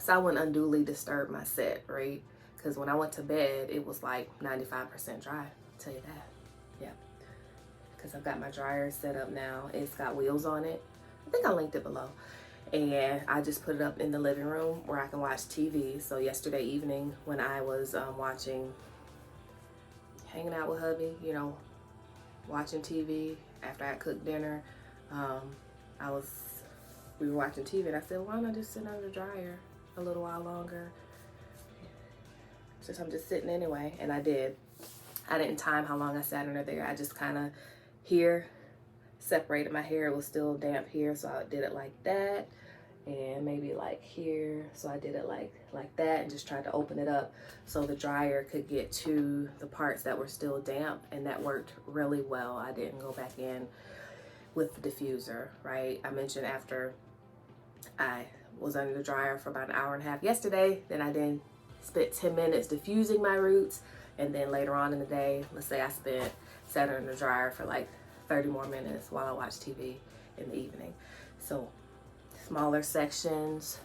I wouldn't unduly disturb my set, right? Because when I went to bed, it was like 95% dry, I'll tell you that. Yeah. Because I've got my dryer set up now. It's got wheels on it. I think I linked it below. And I just put it up in the living room where I can watch TV. So yesterday evening, when I was hanging out with hubby, watching TV after I cooked dinner, we were watching TV, and I said, why not just sit under the dryer a little while longer? I'm just sitting anyway, and I did. I didn't time how long I sat under there. I just kind of separated my hair. It was still damp here, so I did it like that, and maybe like here. So I did it like that and just tried to open it up so the dryer could get to the parts that were still damp, and that worked really well. I didn't go back in with the diffuser, right? I mentioned after I was under the dryer for about an hour and a half yesterday, then I then spent 10 minutes diffusing my roots, and then later on in the day, let's say I sat her in the dryer for like 30 more minutes while I watched TV in the evening. So smaller sections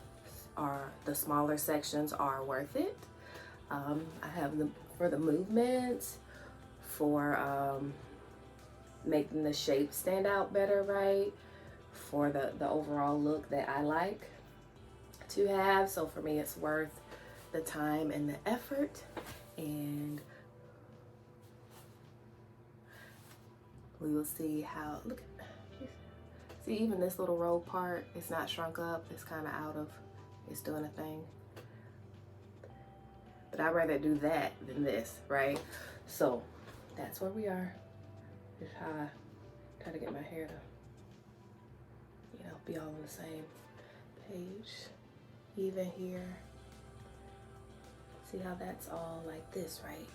are worth it. I have them for the movements, for making the shape stand out better, right? For the overall look that I like to have. So for me, it's worth the time and the effort. And we will see how, look at, see even this little roll part, it's not shrunk up, it's kind of out of, it's doing a thing. But I'd rather do that than this, right? So that's where we are. Just how I try to get my hair to, be all on the same page. Even here, see how that's all like this, right?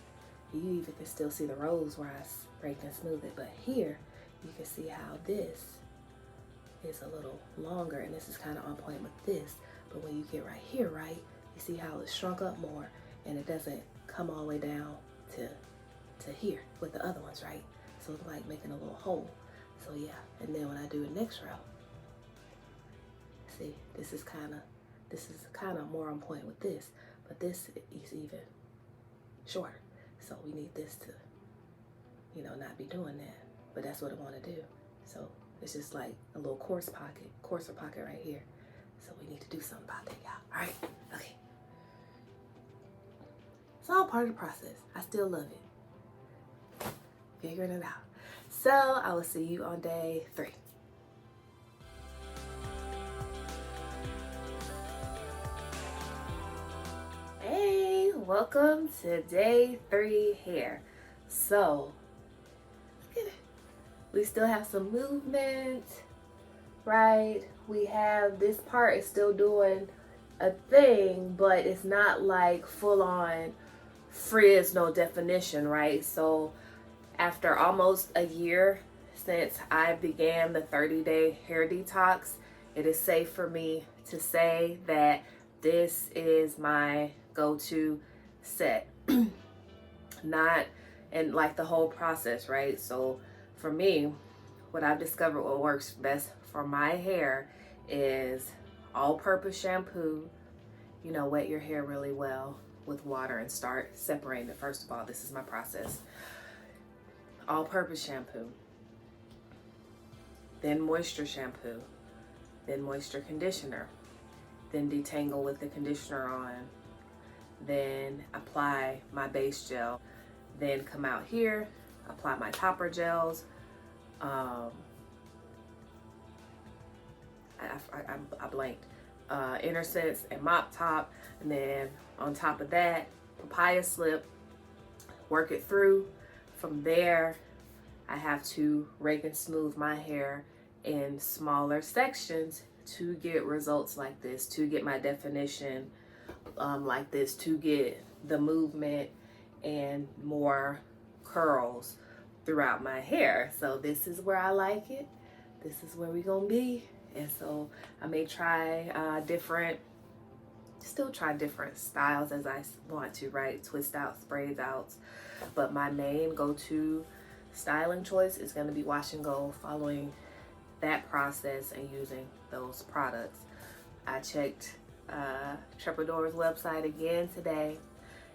You even can still see the rows where I break and smooth it, but here you can see how this is a little longer, and this is kind of on point with this. But when you get right here, right, you see how it's shrunk up more, and it doesn't come all the way down to here with the other ones, right? So it's like making a little hole. So yeah, and then when I do the next row, see, this is kind of more on point with this, but this is even shorter. So we need this to, not be doing that, but that's what I want to do. So it's just like a little coarser pocket right here. So we need to do something about that, y'all. All right, okay. It's all part of the process. I still love it. Figuring it out. So I will see you on day 3. Hey, welcome to day 3 hair. So we still have some movement, right? We have this part is still doing a thing, but it's not like full on frizz, no definition, right? So after almost a year since I began the 30-day hair detox, it is safe for me to say that this is my go-to set. Not in like the whole process, right? So for me, what I've discovered what works best for my hair is all-purpose shampoo. Wet your hair really well with water and start separating it. First of all, this is my process. All-purpose shampoo, then moisture shampoo, then moisture conditioner, then detangle with the conditioner on, then apply my base gel, then come out here, apply my topper gels. I blanked. Inner Sense and Mop Top, and then on top of that, papaya slip, work it through. From there, I have to rake and smooth my hair in smaller sections to get results like this, to get my definition like this, to get the movement and more curls throughout my hair. So this is where I like it. This is where we gonna be. And so I may try still try different styles as I want to, right? Twist out, sprays out. But my main go-to styling choice is going to be wash and go, following that process and using those products. I checked Trepador's website again today.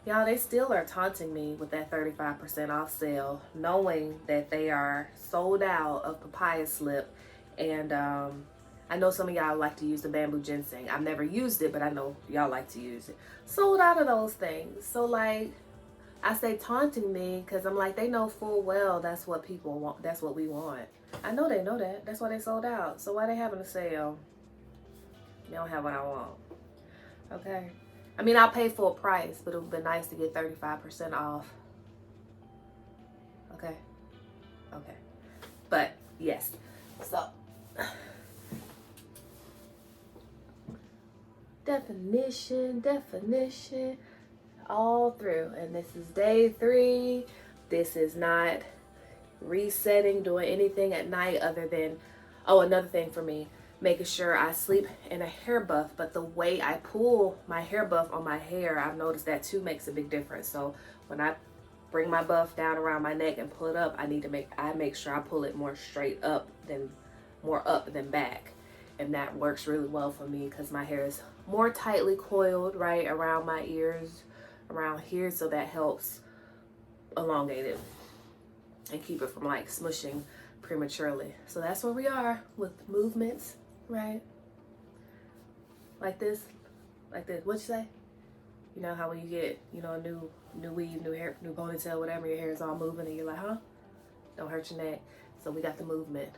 Y'all, they still are taunting me with that 35% off sale, knowing that they are sold out of papaya slip. And I know some of y'all like to use the bamboo ginseng. I've never used it, but I know y'all like to use it. Sold out of those things. So like, I say taunting me because I'm like, they know full well that's what people want. That's what we want. I know they know that. That's why they sold out. So why they having a sale? They don't have what I want. Okay. I mean, I'll pay full price, but it would be nice to get 35% off. Okay. Okay. But yes. So definition, all through. And this is day 3. This is not resetting, doing anything at night other than, oh, another thing for me, making sure I sleep in a hair buff. But the way I pull my hair buff on my hair, I've noticed that too makes a big difference. So when I bring my buff down around my neck and pull it up, I make sure I pull it more straight up than back. And that works really well for me because my hair is more tightly coiled right around my ears, around here, so that helps elongate it and keep it from like smushing prematurely. So that's where we are with movements, right? Like this. What'd you say? You know how when you get, you know, a new weave, new hair, new ponytail, whatever, your hair is all moving and you're like, huh? Don't hurt your neck. So we got the movement.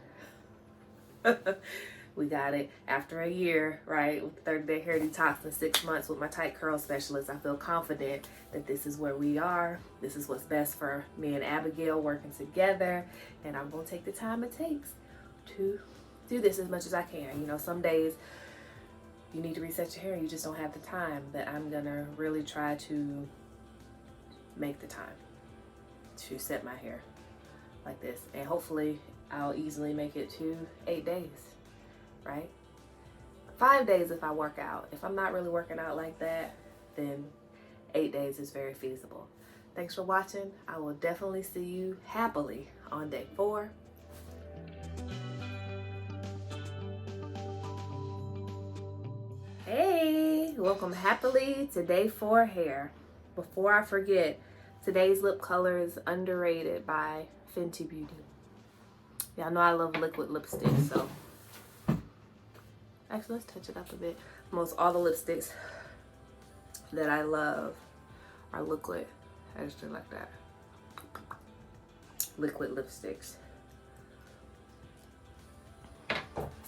We got it after a year, right? With 30-day hair detox and 6 months with my tight curl specialist. I feel confident that this is where we are. This is what's best for me and Abigail working together. And I'm going to take the time it takes to do this as much as I can. You know, some days you need to reset your hair. You just don't have the time. But I'm going to really try to make the time to set my hair like this. And hopefully I'll easily make it to 8 days. Right? 5 days if I work out. If I'm not really working out like that, then 8 days is very feasible. Thanks for watching. I will definitely see you happily on day 4. Hey, welcome happily to day 4 hair. Before I forget, today's lip color is Underrated by Fenty Beauty. Y'all know I love liquid lipstick, so actually, let's touch it up a bit. Most all the lipsticks that I love are liquid. I just do like that. Liquid lipsticks.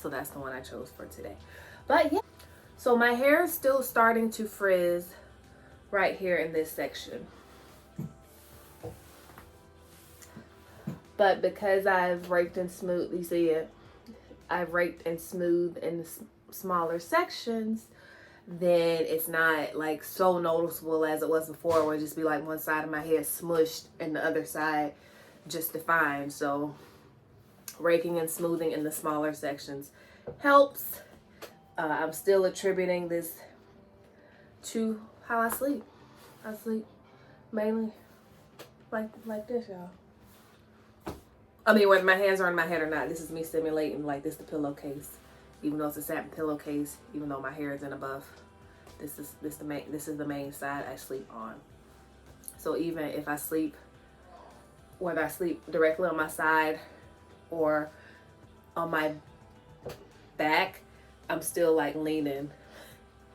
So that's the one I chose for today. But yeah. So my hair is still starting to frizz right here in this section. But because I've raked and smoothed, you see it? I've raked and smoothed in the smaller sections, then it's not like so noticeable as it was before, where it just be like one side of my head smushed and the other side just defined. So raking and smoothing in the smaller sections helps. I'm still attributing this to how I sleep. I sleep mainly like this, y'all. I mean, whether my hands are on my head or not, this is me simulating like this the pillowcase. Even though it's a satin pillowcase, even though my hair is in a buff, this is the main side I sleep on. So even if I sleep, whether I sleep directly on my side or on my back, I'm still like leaning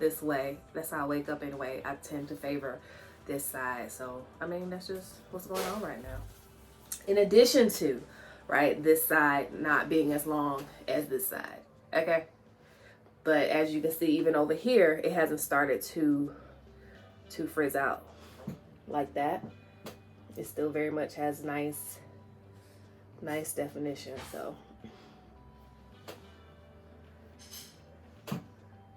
this way. That's how I wake up anyway. I tend to favor this side. So I mean, that's just what's going on right now. In addition to, right, this side not being as long as this side. Okay, but as you can see, even over here, it hasn't started to frizz out like that. It still very much has nice definition. So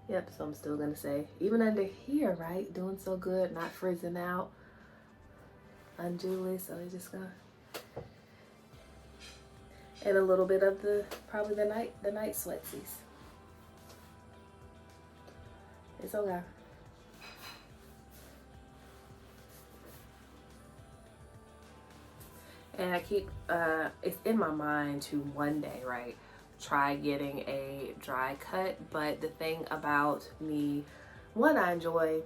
yep, so I'm still gonna say, even under here, right, doing so good, not frizzing out unduly. So it's just gonna, and a little bit of probably the night sweatsies. It's okay. And I keep it's in my mind to one day, right, try getting a dry cut. But the thing about me, one, I enjoy,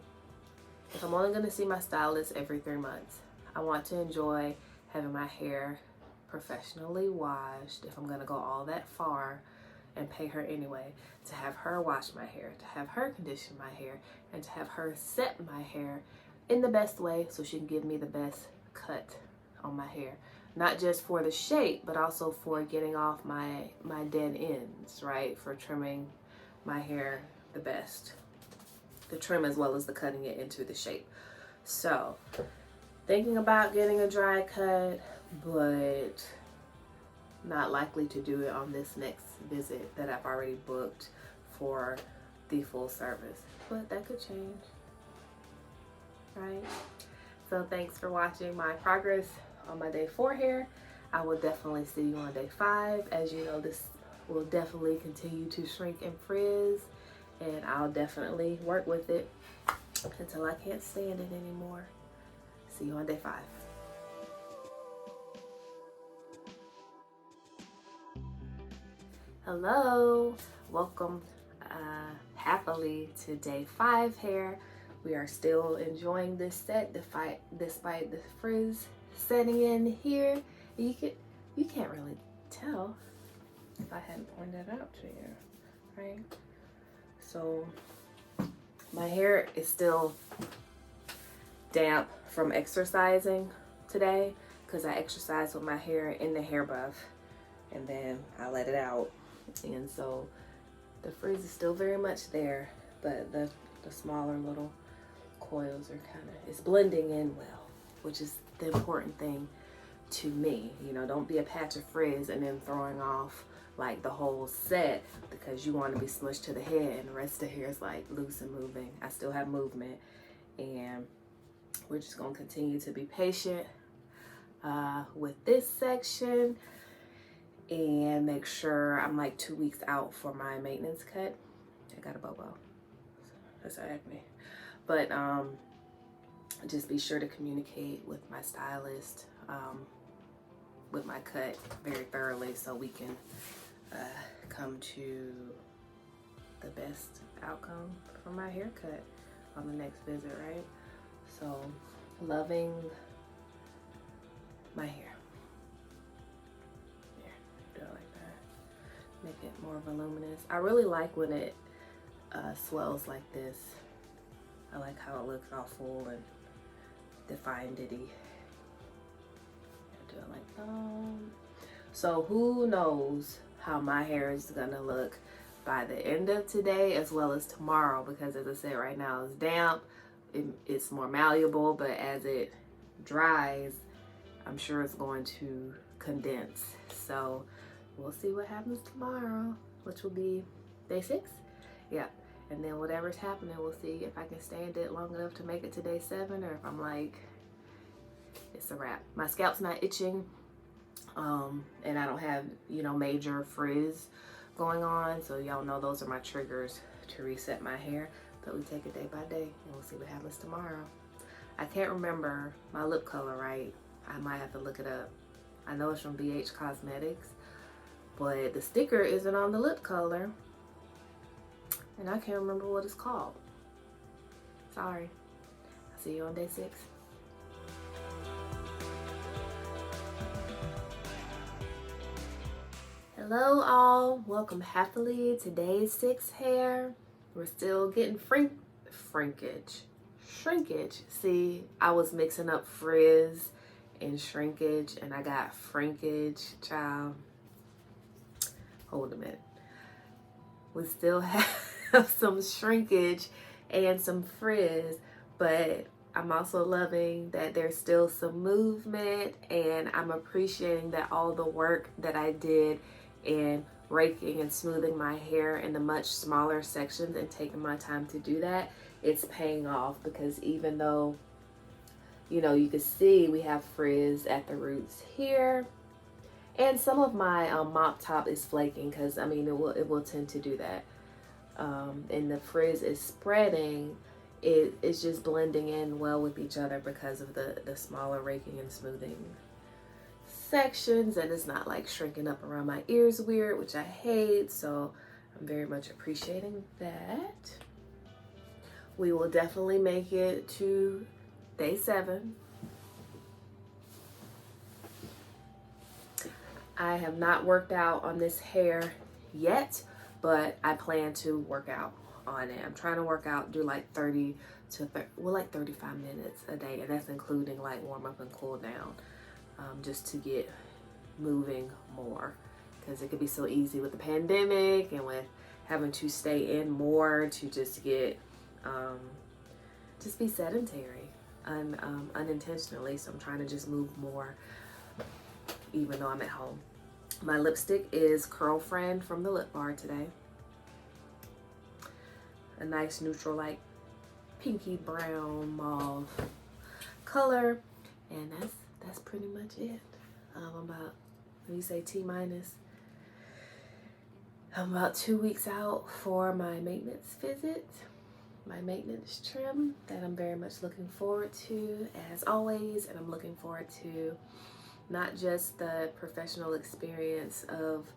if I'm only going to see my stylist every 3 months, I want to enjoy having my hair professionally washed. If I'm going to go all that far and pay her anyway, to have her wash my hair, to have her condition my hair, and to have her set my hair in the best way so she can give me the best cut on my hair. Not just for the shape, but also for getting off my dead ends, right? For trimming my hair the best. The trim as well as the cutting it into the shape. So, thinking about getting a dry cut, but not likely to do it on this next visit that I've already booked for the full service. but that could change, right? So thanks for watching my progress on my day 4 hair. I will definitely see you on day 5. As you know, this will definitely continue to shrink and frizz, and I'll definitely work with it until I can't stand it anymore. See you on day 5. Hello, welcome happily to day 5 hair. We are still enjoying this set despite the frizz setting in here. You can't really tell if I hadn't pointed that out to you, right? So my hair is still damp from exercising today because I exercised with my hair in the hair buff and then I let it out, and so the frizz is still very much there, but the smaller little coils are it's blending in well, which is the important thing to me. You know, don't be a patch of frizz and then throwing off like the whole set because you want to be smushed to the head and the rest of the hair is like loose and moving. I still have movement, and we're just going to continue to be patient with this section and make sure I'm like 2 weeks out for my maintenance cut. I got a bobo. That's acne. But just be sure to communicate with my stylist with my cut very thoroughly so we can come to the best outcome for my haircut on the next visit, right? So, loving my hair. Yeah, do it like that. Make it more voluminous. I really like when it swells like this. I like how it looks all full and defined-y. Do it like that. So who knows how my hair is gonna look by the end of today as well as tomorrow, because as I said, right now it's damp, it's more malleable, but as it dries, I'm sure it's going to condense. So we'll see what happens tomorrow, which will be day 6. Yeah. And then whatever's happening, we'll see if I can stand it long enough to make it to day 7, or if I'm like, it's a wrap. My scalp's not itching, and I don't have, you know, major frizz going on. So y'all know those are my triggers to reset my hair. But we take it day by day, and we'll see what happens tomorrow. I can't remember my lip color right. I might have to look it up. I know it's from BH Cosmetics, but the sticker isn't on the lip color. And I can't remember what it's called. Sorry. I'll see you on day 6. Hello all. Welcome happily to day 6 hair. We're still getting shrinkage. See, I was mixing up frizz and shrinkage, and I got shrinkage, child. Hold a minute. We still have some shrinkage and some frizz, but I'm also loving that there's still some movement, and I'm appreciating that all the work that I did in raking and smoothing my hair in the much smaller sections and taking my time to do that, it's paying off, because even though, you know, you can see we have frizz at the roots here, and some of my mop top is flaking, because I mean it will tend to do that. And the frizz is spreading, it's just blending in well with each other because of the smaller raking and smoothing sections, and it's not like shrinking up around my ears weird, which I hate. So I'm very much appreciating that. We will definitely make it to day 7. I have not worked out on this hair yet, but I plan to work out on it. I'm trying to work out, do like 30 to 35 minutes a day, and that's including like warm up and cool down, just to get moving more, because it could be so easy with the pandemic and with having to stay in more to just get just be sedentary unintentionally. So I'm trying to just move more even though I'm at home. My lipstick is Curl Friend from the Lip Bar today. a nice neutral, like pinky brown mauve color. And that's pretty much it. I'm about, when you say T-minus, I'm about 2 weeks out for my maintenance visit, my maintenance trim that I'm very much looking forward to, as always. And I'm looking forward to not just the professional experience of,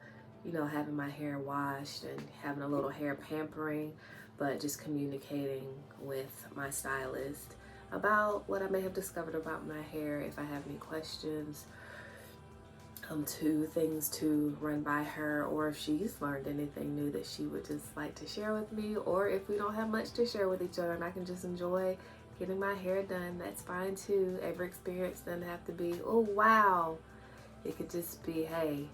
you know, having my hair washed and having a little hair pampering, but just communicating with my stylist about what I may have discovered about my hair, if I have any questions, to things to run by her, or if she's learned anything new that she would just like to share with me, or if we don't have much to share with each other and I can just enjoy getting my hair done, that's fine too. Every experience doesn't have to be, oh wow. It could just be, hey,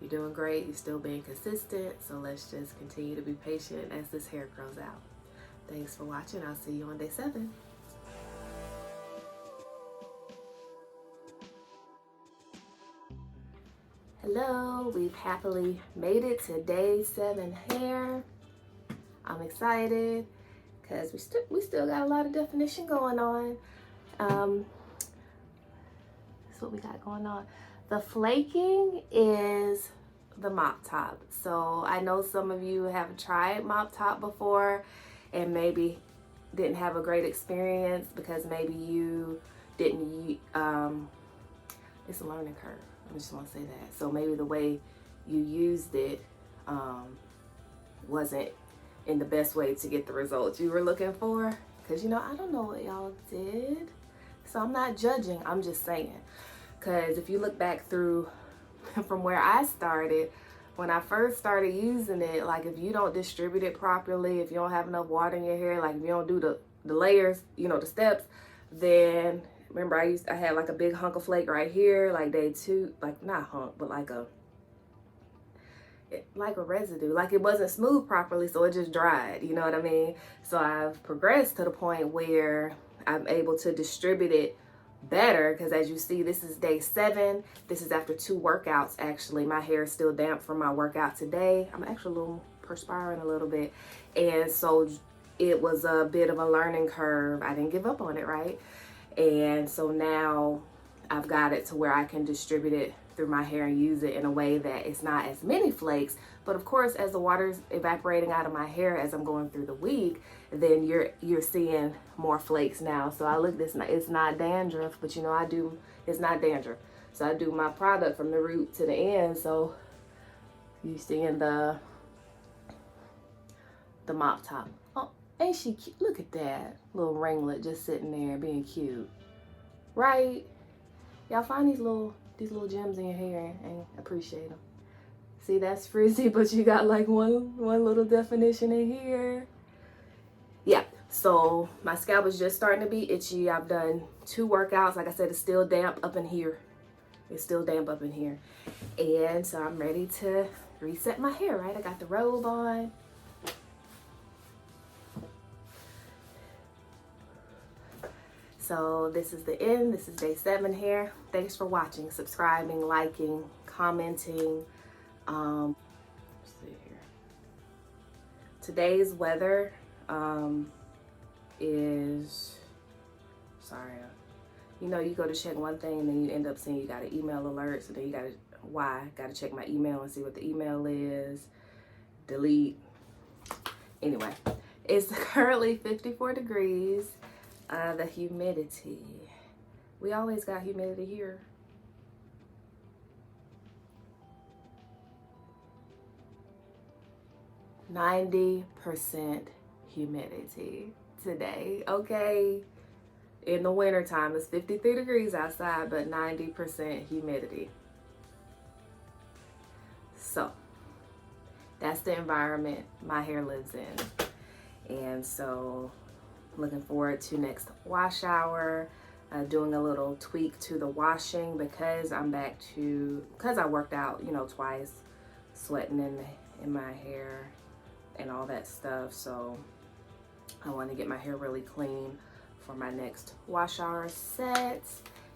you're doing great, you're still being consistent, so let's just continue to be patient as this hair grows out. Thanks for watching. I'll see you on day 7. Hello, we've happily made it to day 7 hair. I'm excited because we still got a lot of definition going on. That's what we got going on. The flaking is the mop top. So I know some of you have tried mop top before and maybe didn't have a great experience because maybe you didn't, it's a learning curve. I just want to say that. So maybe the way you used it wasn't in the best way to get the results you were looking for. Because, you know, I don't know what y'all did. So I'm not judging. I'm just saying. Because if you look back through from where I started, when I first started using it, like if you don't distribute it properly, if you don't have enough water in your hair, like if you don't do the layers, you know, the steps, then remember I had like a big hunk of flake right here, like day 2, like not hunk, but like a residue, like it wasn't smooth properly, so it just dried, you know what I mean? So I've progressed to the point where I'm able to distribute it better, because as you see, this is day 7. This is after 2 workouts. Actually, my hair is still damp from my workout today. I'm actually a little perspiring a little bit, and so it was a bit of a learning curve. I didn't give up on it, right? And so now I've got it to where I can distribute it through my hair and use it in a way that it's not as many flakes. But of course, as the water's evaporating out of my hair as I'm going through the week, then you're seeing more flakes now. So I look this, it's not dandruff, but you know, it's not dandruff. So I do my product from the root to the end. So you seeing the mop top. Oh, ain't she cute? Look at that little ringlet just sitting there being cute, right? Y'all find these little gems in your hair and appreciate them. See, that's frizzy, but you got like one little definition in here. Yeah, so my scalp is just starting to be itchy. I've done 2 workouts. Like I said, it's still damp up in here. It's still damp up in here. And so I'm ready to reset my hair, right? I got the robe on. So this is the end. This is day 7 hair. Thanks for watching, subscribing, liking, commenting. Let's see here. Today's weather is, sorry, you know, you go to check one thing and then you end up seeing you got an email alert. So then you gotta check my email and see what the email is. Delete. Anyway, it's currently 54 degrees. The humidity, we always got humidity here. %90 humidity today, okay? In the wintertime, it's 53 degrees outside, but 90% humidity. So that's the environment my hair lives in. And so looking forward to next wash hour, doing a little tweak to the washing because I worked out, you know, twice, sweating in my hair and all that stuff. So I want to get my hair really clean for my next wash hour set.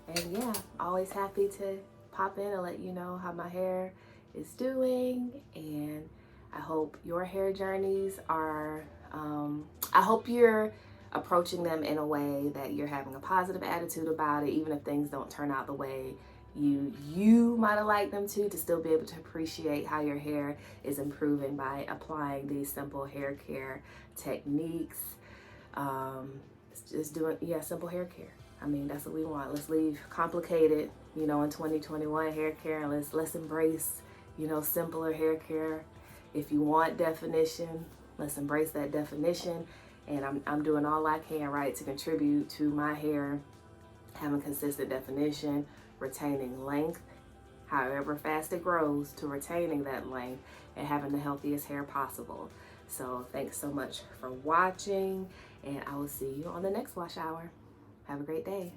And yeah, always happy to pop in and let you know how my hair is doing. And I hope your hair journeys are I hope you're approaching them in a way that you're having a positive attitude about it, even if things don't turn out the way you might have liked them to still be able to appreciate how your hair is improving by applying these simple hair care techniques. Just doing, simple hair care. I mean, that's what we want. Let's leave complicated, in 2021 hair care, and let's embrace, simpler hair care. If you want definition, let's embrace that definition. And I'm doing all I can, right, to contribute to my hair having consistent definition, retaining length, however fast it grows, to retaining that length and having the healthiest hair possible. So thanks so much for watching, and I will see you on the next wash hour. Have a great day.